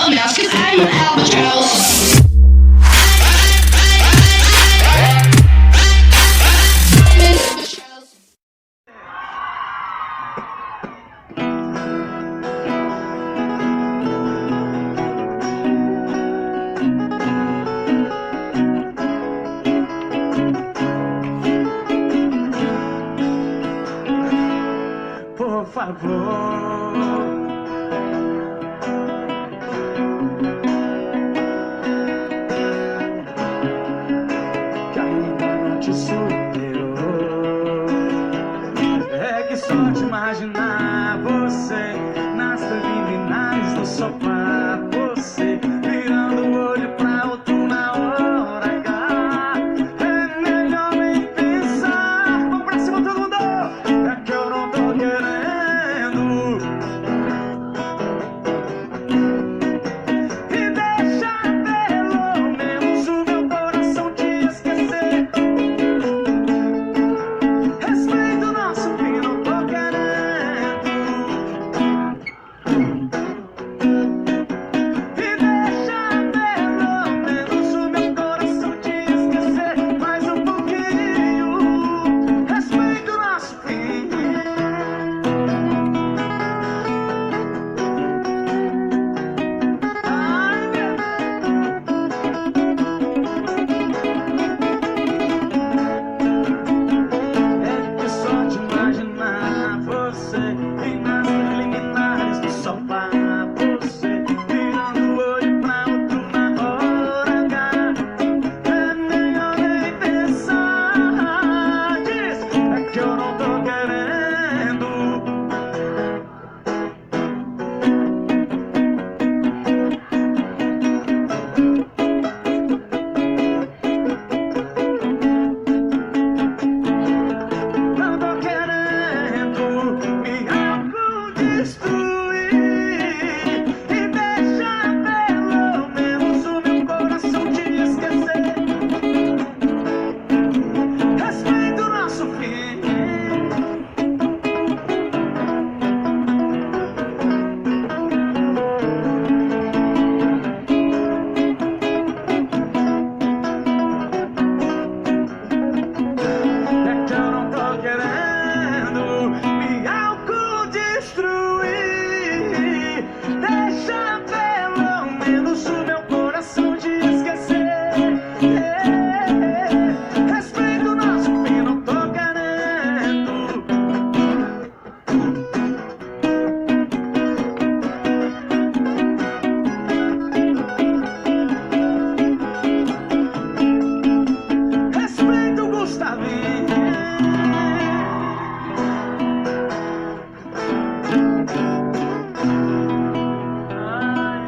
someone else, 'cause I'm an albatross. Por favor, que ainda não te superou. É que só de imaginar você nas preliminares do sofá, você virando o olho pra outro na hora H. É melhor nem pensar. Vamos pra cima todo mundo. É que eu não tô querendo. E deixa pelo menos o meu coração te esquecer. Respeita o nosso fim, não tô querendo. E deixa pelo menos o meu coração te esquecer mais um pouquinho. Respeita o nosso fim. Ai, meu É que só de imaginar você e nas preliminares do sofá, você virando o olho pra outro na hora H. É melhor nem pensar. Diz, é que eu não tô querendo. Não tô querendo me autodestruir. E deixa pelo menos o meu coração te esquecer. Respeita o nosso fim. É que eu não tô querendo me autodestruir. Deixa pelo menos o meu coração te esquecer. Respeita o nosso fim, não tô querendo. Respeita o Gustavinho. Ai,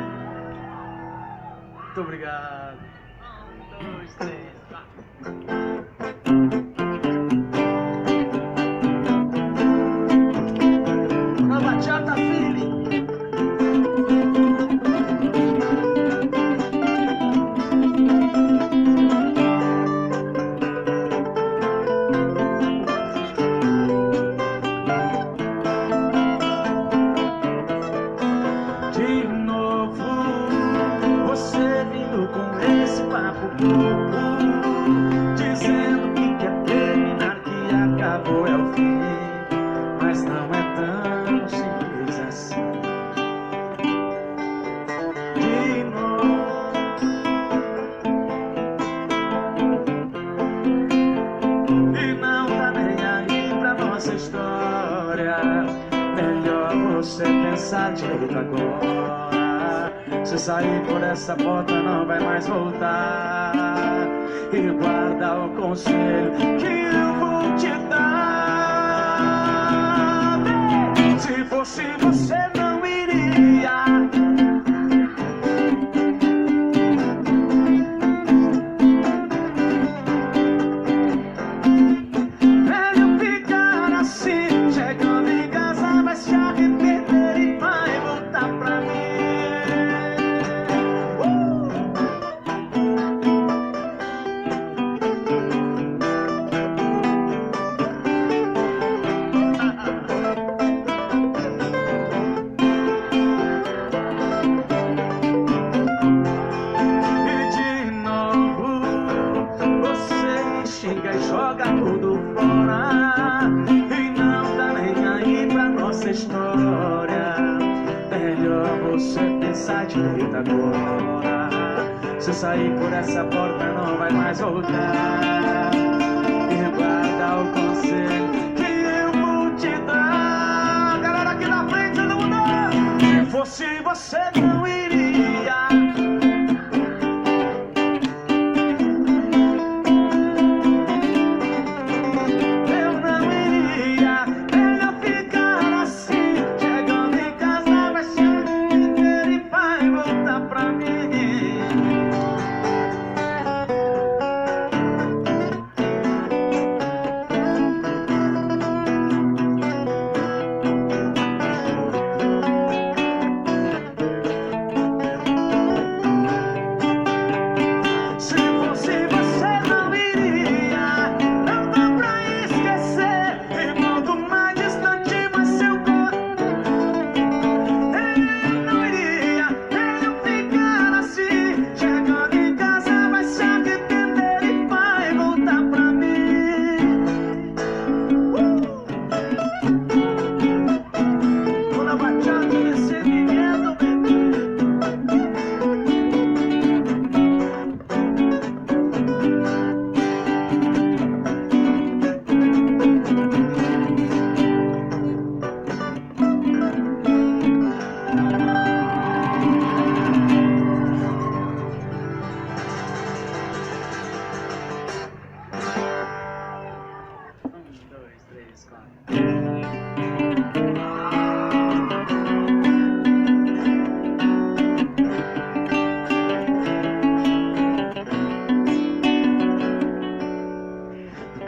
muito obrigado. 1, 2, 3, 4. Na bachata, filho. De novo, você vindo com esse papo bobo, dizendo que quer terminar, que acabou é o fim. Mas não é tão simples assim. De novo, e não tá nem aí pra nossa história. Melhor você pensar direito agora. Se sair por essa porta não vai mais voltar. E guarda o conselho que eu vou te dar. Se fosse você não iria. Melhor ficar assim, chegando em casa vai se arrepender e vai voltar pra mim. você pensar direito agora. Se sair por essa porta não vai mais voltar. E guarda o conselho que eu vou te dar. Galera aqui na frente, todo mundo. Se fosse você não iria. Eu não iria. Melhor ficar assim. Chegando em casa vai se inteiro e vai voltar pra mim.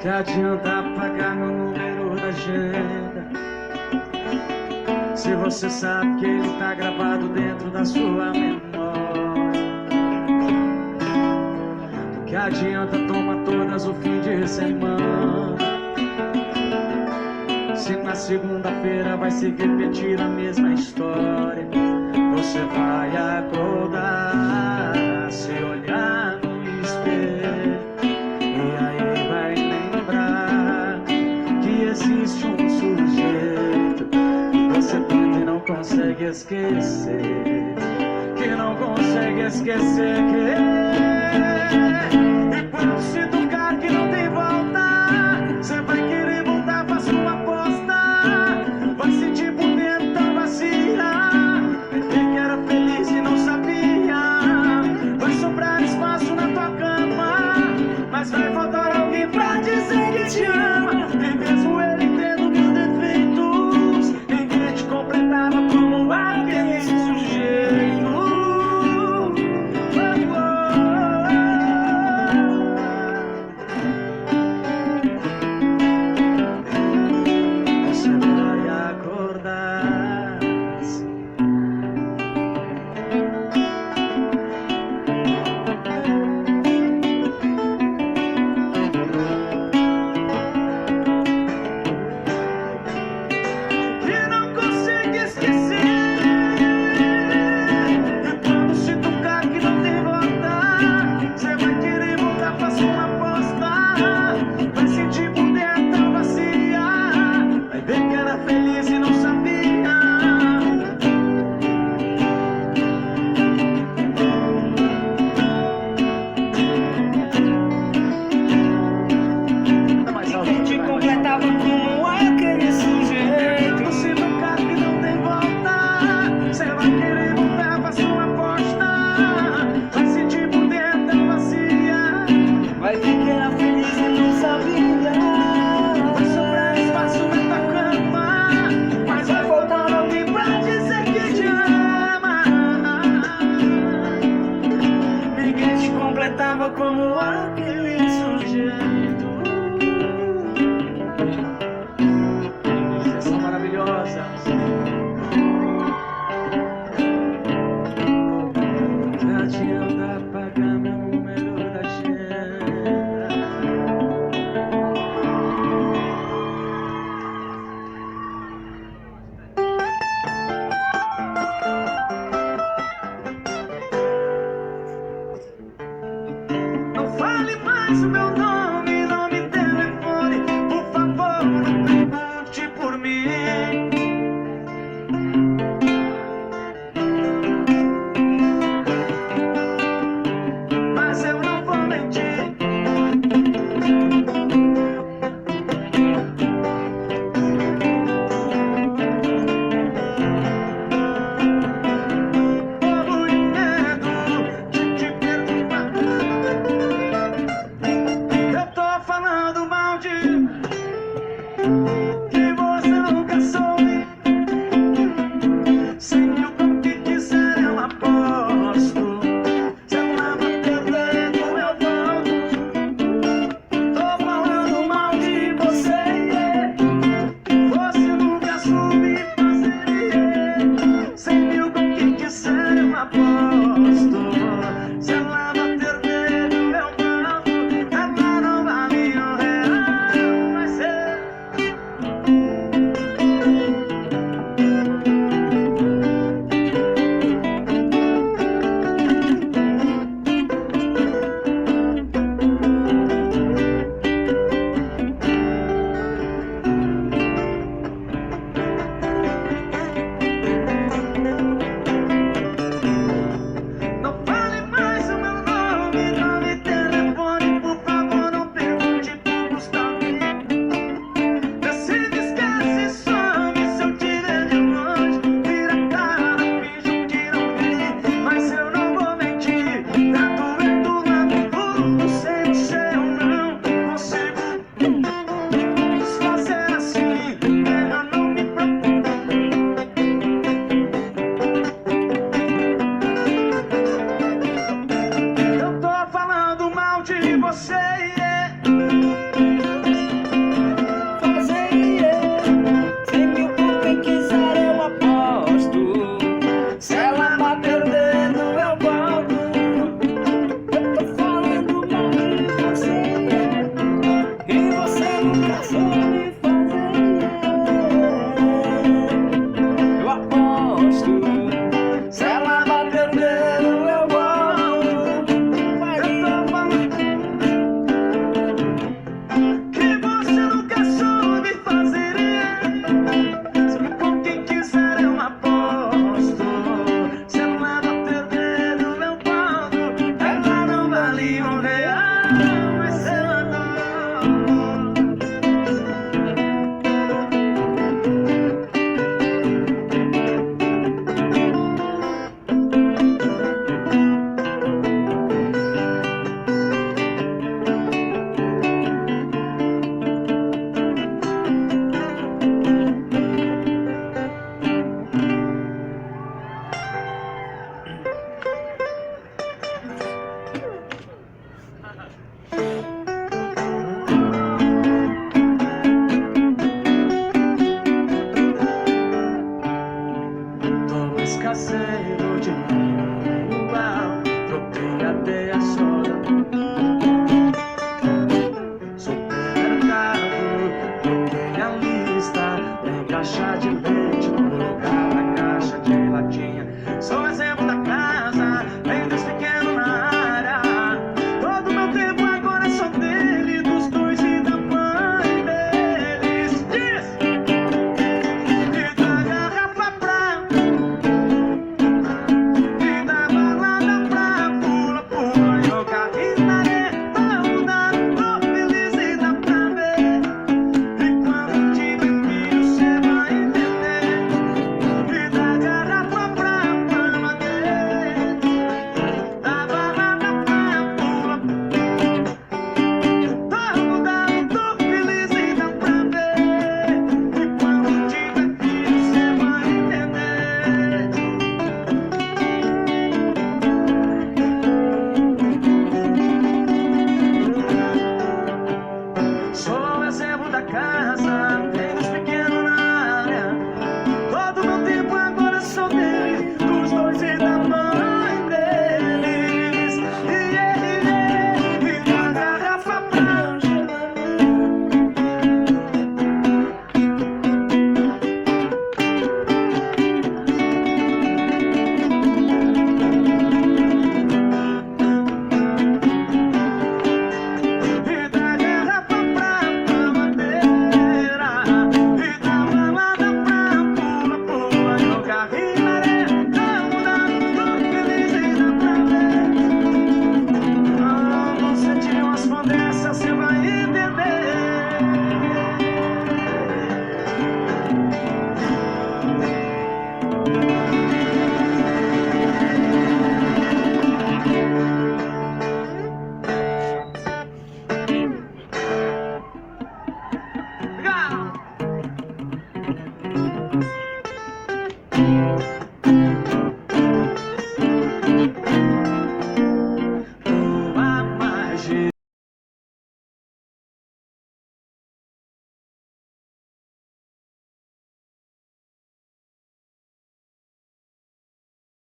Que adianta apagar meu número da agenda se você sabe que ele tá gravado dentro da sua memória? Que adianta tomar todas o fim de semana se na segunda-feira vai se repetir a mesma história? Você vai acordar, se olhar no espelho e aí vai lembrar que existe um sujeito que você tenta e não consegue esquecer, que não consegue esquecer, que e quando se tocar que não tem volta, você vai querer voltar pra sua aposta, vai sentir por dentro tão vazia, ver que era feliz e não sabia, vai sobrar espaço na tua cama, mas vai faltar alguém pra dizer que te ama. E mesmo ele tendo mil defeitos, ninguém te completava como aquele sujeito. Você vai acordar. Que não consegue esquecer. E quando se tocar que não tem volta, você vai querer voltar pra sua aposta, vai sentir por dentro tão vazia, vai ver que era feliz e não sabia. Mais alto, Te vai, mais completava alto. como aquele sujeito. Se tocar que não tem volta, você vai querer voltar pra sua aposta, vai sentir por dentro tão vazia, Vai ver que era feliz e não sabia. vai sobrar espaço na tua cama, mas vai faltar alguém pra dizer que te ama. Ninguém te completava como aquele sujeito. Vocês são maravilhosas. Que adianta apagar meu número da agenda? Não fale mais o meu nome, nome e telefone, por favor, não pergunte por mim. parceiro de mim igual. Troquei até a soda. Supermercado, troquei a lista. Tem caixa de